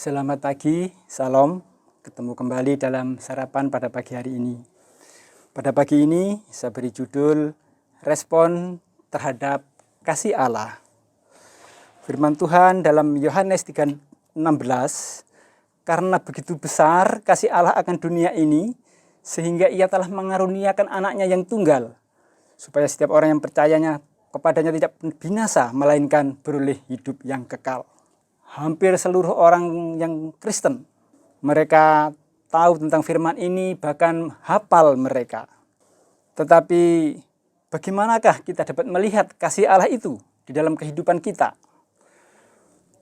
Selamat pagi, salam. Ketemu kembali dalam sarapan pada pagi hari ini. Pada pagi ini saya beri judul Respon terhadap Kasih Allah. Firman Tuhan dalam Yohanes 3:16, karena begitu besar kasih Allah akan dunia ini, sehingga ia telah mengaruniakan anaknya yang tunggal, supaya setiap orang yang percayanya kepadanya tidak binasa, melainkan beroleh hidup yang kekal. Hampir seluruh orang yang Kristen, mereka tahu tentang firman ini, bahkan hafal mereka. Tetapi bagaimanakah kita dapat melihat kasih Allah itu di dalam kehidupan kita?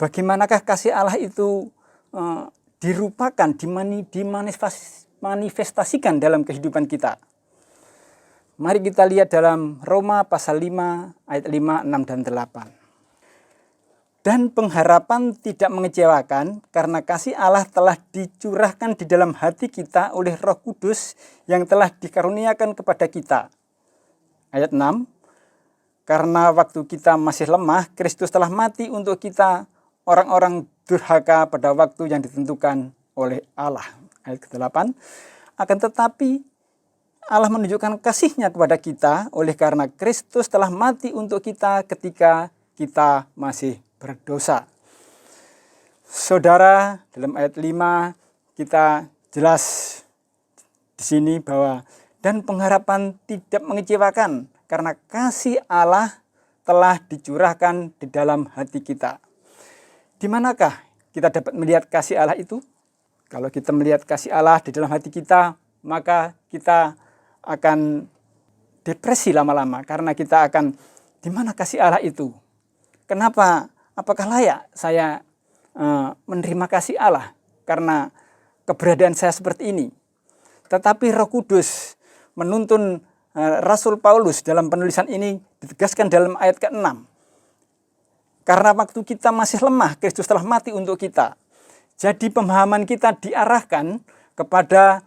Bagaimanakah kasih Allah itu dirupakan, dimanifestasikan dalam kehidupan kita? Mari kita lihat dalam Roma pasal 5 ayat 5, 6, dan 8. Dan pengharapan tidak mengecewakan, karena kasih Allah telah dicurahkan di dalam hati kita oleh Roh Kudus yang telah dikaruniakan kepada kita. Ayat 6, karena waktu kita masih lemah, Kristus telah mati untuk kita, orang-orang durhaka, pada waktu yang ditentukan oleh Allah. Ayat ke-8, akan tetapi Allah menunjukkan kasih-Nya kepada kita oleh karena Kristus telah mati untuk kita ketika kita masih berdosa. Saudara, dalam ayat 5 kita jelas di sini bahwa dan pengharapan tidak mengecewakan, karena kasih Allah telah dicurahkan di dalam hati kita. Di manakah kita dapat melihat kasih Allah itu? Kalau kita melihat kasih Allah di dalam hati kita, maka kita akan depresi lama-lama, karena kita akan, di mana kasih Allah itu? Kenapa? Apakah layak saya menerima kasih Allah karena keberadaan saya seperti ini? Tetapi Roh Kudus menuntun Rasul Paulus dalam penulisan ini, ditegaskan dalam ayat ke-6. Karena waktu kita masih lemah, Kristus telah mati untuk kita. Jadi pemahaman kita diarahkan kepada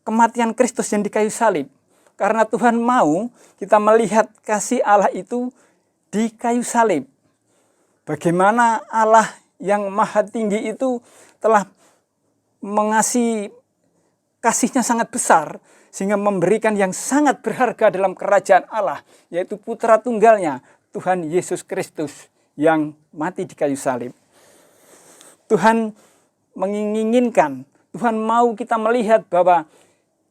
kematian Kristus yang di kayu salib. Karena Tuhan mau kita melihat kasih Allah itu di kayu salib. Bagaimana Allah yang maha tinggi itu telah mengasihi, kasih-Nya sangat besar, sehingga memberikan yang sangat berharga dalam kerajaan Allah, yaitu putra tunggalnya, Tuhan Yesus Kristus yang mati di kayu salib. Tuhan menginginkan, Tuhan mau kita melihat bahwa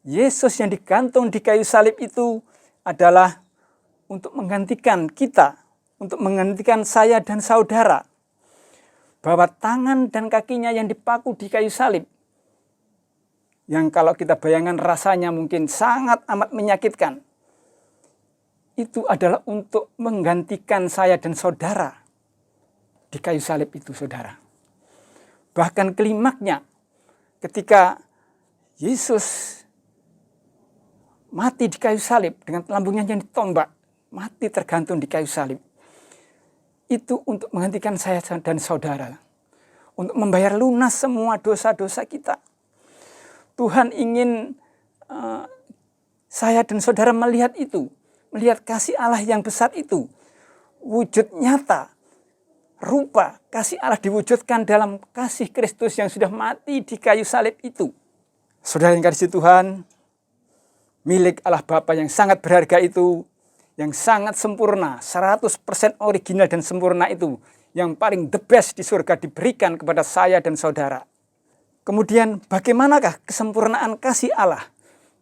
Yesus yang digantung di kayu salib itu adalah untuk menggantikan kita, untuk menggantikan saya dan saudara. Bahwa tangan dan kakinya yang dipaku di kayu salib, yang kalau kita bayangkan rasanya mungkin sangat amat menyakitkan, itu adalah untuk menggantikan saya dan saudara di kayu salib itu, saudara. Bahkan klimaknya ketika Yesus mati di kayu salib dengan lambungnya yang ditombak, mati tergantung di kayu salib. Itu untuk menggantikan saya dan saudara, untuk membayar lunas semua dosa-dosa kita. Tuhan ingin saya dan saudara melihat itu, melihat kasih Allah yang besar itu, wujud nyata, rupa kasih Allah diwujudkan dalam kasih Kristus yang sudah mati di kayu salib itu. Saudara yang kasih Tuhan, milik Allah Bapa yang sangat berharga itu, yang sangat sempurna, 100% original dan sempurna itu, yang paling the best di surga diberikan kepada saya dan saudara. Kemudian bagaimanakah kesempurnaan kasih Allah?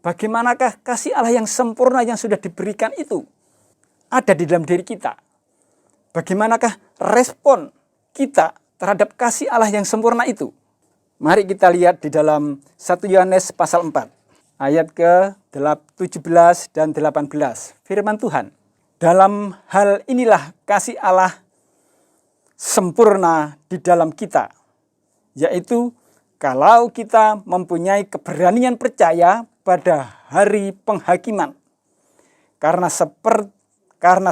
Bagaimanakah kasih Allah yang sempurna yang sudah diberikan itu ada di dalam diri kita? Bagaimanakah respon kita terhadap kasih Allah yang sempurna itu? Mari kita lihat di dalam 1 Yohanes pasal 4. Ayat ke-17 dan 18, firman Tuhan. Dalam hal inilah kasih Allah sempurna di dalam kita, yaitu kalau kita mempunyai keberanian percaya pada hari penghakiman. Karena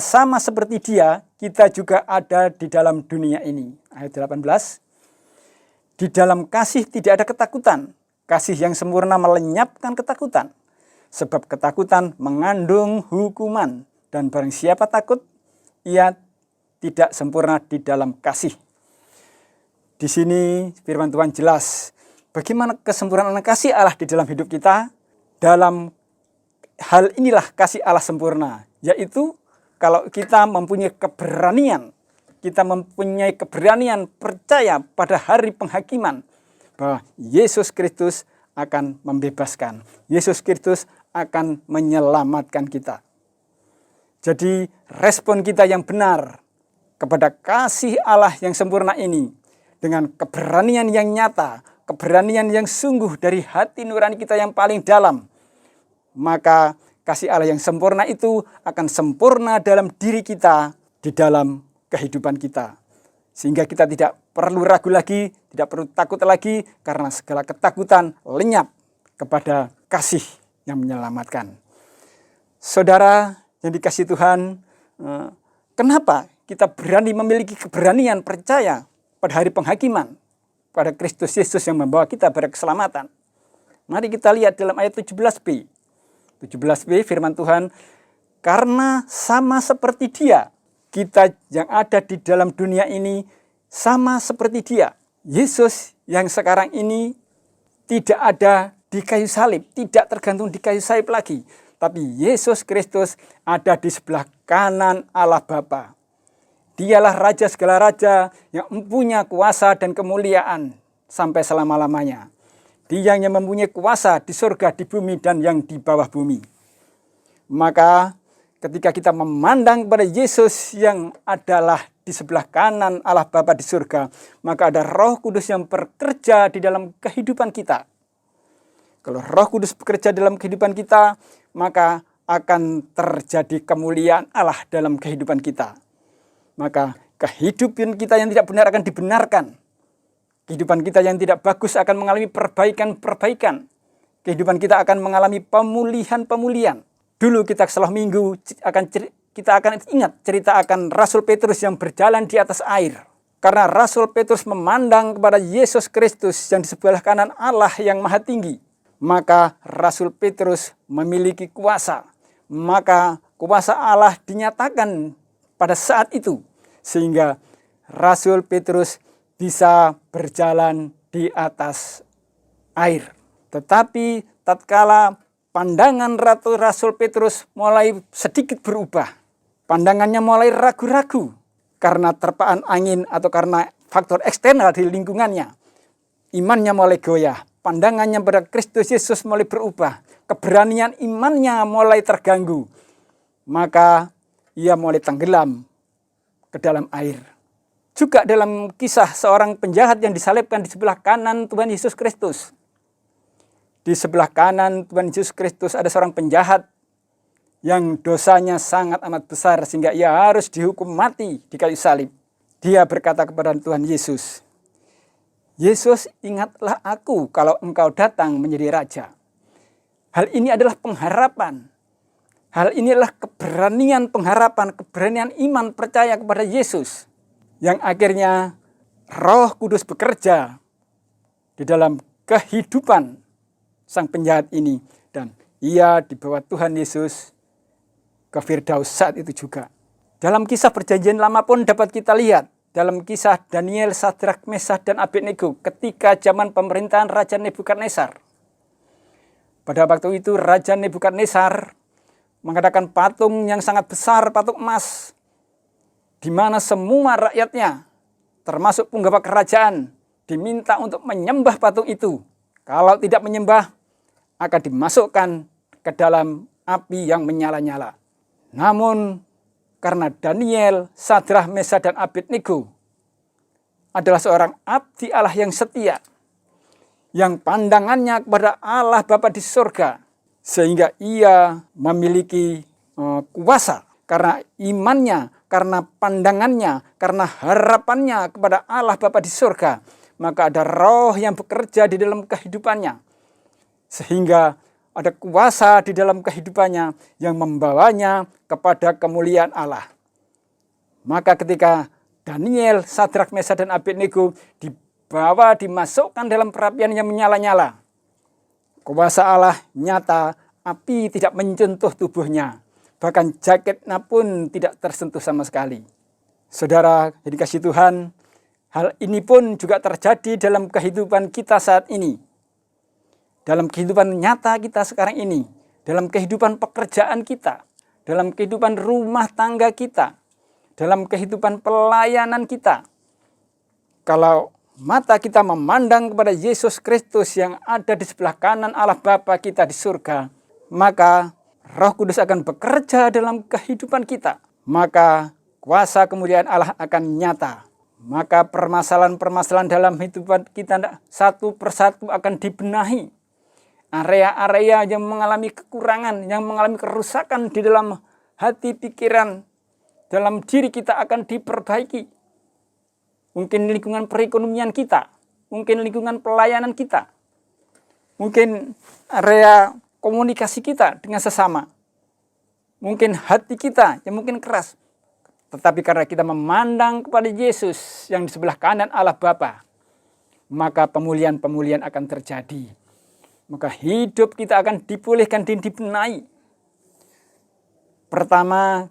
sama seperti Dia, kita juga ada di dalam dunia ini. Ayat 18, di dalam kasih tidak ada ketakutan. Kasih yang sempurna melenyapkan ketakutan, sebab ketakutan mengandung hukuman, dan barang siapa takut, ia tidak sempurna di dalam kasih. Di sini firman Tuhan jelas bagaimana kesempurnaan kasih Allah di dalam hidup kita. Dalam hal inilah kasih Allah sempurna, yaitu kalau kita mempunyai keberanian percaya pada hari penghakiman bahwa Yesus Kristus akan membebaskan. Yesus Kristus akan menyelamatkan kita. Jadi respon kita yang benar kepada kasih Allah yang sempurna ini dengan keberanian yang nyata, keberanian yang sungguh dari hati nurani kita yang paling dalam, maka kasih Allah yang sempurna itu akan sempurna dalam diri kita, di dalam kehidupan kita. Sehingga kita tidak perlu ragu lagi, tidak perlu takut lagi, karena segala ketakutan lenyap kepada kasih yang menyelamatkan. Saudara yang dikasihi Tuhan, kenapa kita berani memiliki keberanian percaya pada hari penghakiman, pada Kristus Yesus yang membawa kita pada keselamatan? Mari kita lihat dalam ayat 17b. 17b firman Tuhan, karena sama seperti Dia, kita yang ada di dalam dunia ini sama seperti Dia. Yesus yang sekarang ini tidak ada di kayu salib, tidak tergantung di kayu salib lagi. Tapi Yesus Kristus ada di sebelah kanan Allah Bapa. Dialah Raja segala raja yang mempunyai kuasa dan kemuliaan sampai selama-lamanya. Dia yang mempunyai kuasa di surga, di bumi, dan yang di bawah bumi. Maka ketika kita memandang kepada Yesus yang adalah di sebelah kanan Allah Bapa di surga, maka ada Roh Kudus yang bekerja di dalam kehidupan kita. Kalau Roh Kudus bekerja dalam kehidupan kita, maka akan terjadi kemuliaan Allah dalam kehidupan kita. Maka kehidupan kita yang tidak benar akan dibenarkan. Kehidupan kita yang tidak bagus akan mengalami perbaikan-perbaikan. Kehidupan kita akan mengalami pemulihan-pemulihan. Dulu kita setelah minggu kita akan ingat cerita akan Rasul Petrus yang berjalan di atas air. Karena Rasul Petrus memandang kepada Yesus Kristus yang di sebelah kanan Allah yang maha tinggi. Maka Rasul Petrus memiliki kuasa. Maka kuasa Allah dinyatakan pada saat itu. Sehingga Rasul Petrus bisa berjalan di atas air. Tetapi tatkala pandangan Rasul Petrus mulai sedikit berubah. Pandangannya mulai ragu-ragu karena terpaan angin atau karena faktor eksternal di lingkungannya. Imannya mulai goyah. Pandangannya pada Kristus Yesus mulai berubah. Keberanian imannya mulai terganggu. Maka ia mulai tenggelam ke dalam air. Juga dalam kisah seorang penjahat yang disalibkan di sebelah kanan Tuhan Yesus Kristus. Di sebelah kanan Tuhan Yesus Kristus ada seorang penjahat yang dosanya sangat amat besar sehingga ia harus dihukum mati di kayu salib. Dia berkata kepada Tuhan Yesus, Yesus, ingatlah aku kalau engkau datang menjadi raja. Hal ini adalah pengharapan. Hal ini adalah keberanian pengharapan, keberanian iman percaya kepada Yesus. Yang akhirnya Roh Kudus bekerja di dalam kehidupan sang penjahat ini. Dan ia dibawa Tuhan Yesus ke Firdaus saat itu juga. Dalam kisah perjanjian lama pun dapat kita lihat. Dalam kisah Daniel, Sadrak, Mesak, dan Abednego ketika zaman pemerintahan Raja Nebukadnezar. Pada waktu itu Raja Nebukadnezar mengadakan patung yang sangat besar, patung emas, di mana semua rakyatnya, termasuk penggawa kerajaan, diminta untuk menyembah patung itu. Kalau tidak menyembah, akan dimasukkan ke dalam api yang menyala-nyala. Namun, karena Daniel, Sadrak, Mesak, dan Abednego adalah seorang abdi Allah yang setia, yang pandangannya kepada Allah Bapa di surga, sehingga ia memiliki kuasa karena imannya, karena pandangannya, karena harapannya kepada Allah Bapa di surga. Maka ada roh yang bekerja di dalam kehidupannya. Sehingga ada kuasa di dalam kehidupannya yang membawanya kepada kemuliaan Allah. Maka ketika Daniel, Sadrak, Mesak, dan Abednego dimasukkan dalam perapian yang menyala-nyala, kuasa Allah nyata, api tidak menyentuh tubuhnya. Bahkan jaketnya pun tidak tersentuh sama sekali. Saudara yang dikasihi Tuhan, Hal ini pun juga terjadi dalam kehidupan kita saat ini. Dalam kehidupan nyata kita sekarang ini. Dalam kehidupan pekerjaan kita. Dalam kehidupan rumah tangga kita. Dalam kehidupan pelayanan kita. Kalau mata kita memandang kepada Yesus Kristus yang ada di sebelah kanan Allah Bapa kita di surga, maka Roh Kudus akan bekerja dalam kehidupan kita. Maka kuasa kemuliaan Allah akan nyata. Maka permasalahan-permasalahan dalam kehidupan kita satu persatu akan dibenahi. Area-area yang mengalami kekurangan, yang mengalami kerusakan di dalam hati, pikiran, dalam diri kita akan diperbaiki. Mungkin lingkungan perekonomian kita, mungkin lingkungan pelayanan kita, mungkin area komunikasi kita dengan sesama, mungkin hati kita yang mungkin keras. Tetapi karena kita memandang kepada Yesus yang di sebelah kanan Allah Bapa, maka pemulihan-pemulihan akan terjadi. Maka hidup kita akan dipulihkan dan dibenahi. Pertama,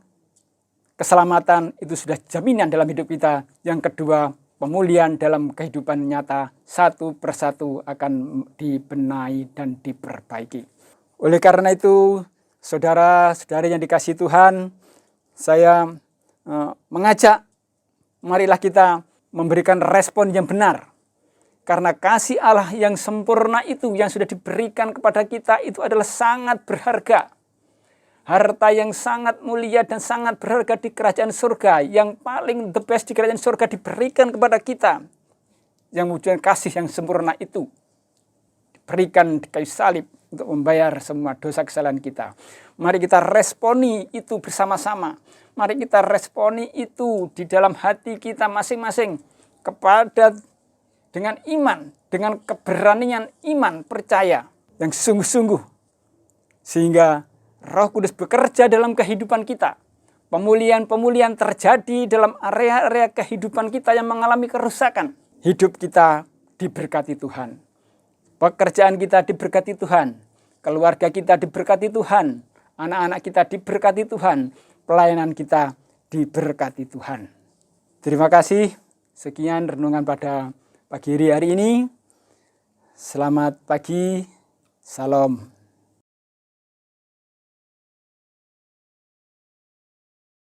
keselamatan itu sudah jaminan dalam hidup kita. Yang kedua, pemulihan dalam kehidupan nyata satu persatu akan dibenahi dan diperbaiki. Oleh karena itu, saudara-saudari yang dikasihi Tuhan, saya mengajak, marilah kita memberikan respon yang benar. Karena kasih Allah yang sempurna itu yang sudah diberikan kepada kita itu adalah sangat berharga. Harta yang sangat mulia dan sangat berharga di kerajaan surga. Yang paling the best di kerajaan surga diberikan kepada kita. Yang wujud kasih yang sempurna itu diberikan di kayu salib untuk membayar semua dosa kesalahan kita. Mari kita responi itu bersama-sama. Mari kita responi itu di dalam hati kita masing-masing kepada dengan iman, dengan keberanian iman percaya yang sungguh-sungguh. Sehingga Roh Kudus bekerja dalam kehidupan kita. Pemulihan-pemulihan terjadi dalam area-area kehidupan kita yang mengalami kerusakan. Hidup kita diberkati Tuhan. Pekerjaan kita diberkati Tuhan. Keluarga kita diberkati Tuhan. Anak-anak kita diberkati Tuhan. Pelayanan kita diberkati Tuhan. Terima kasih. Sekian renungan pada pagi hari ini. Selamat pagi. Salam.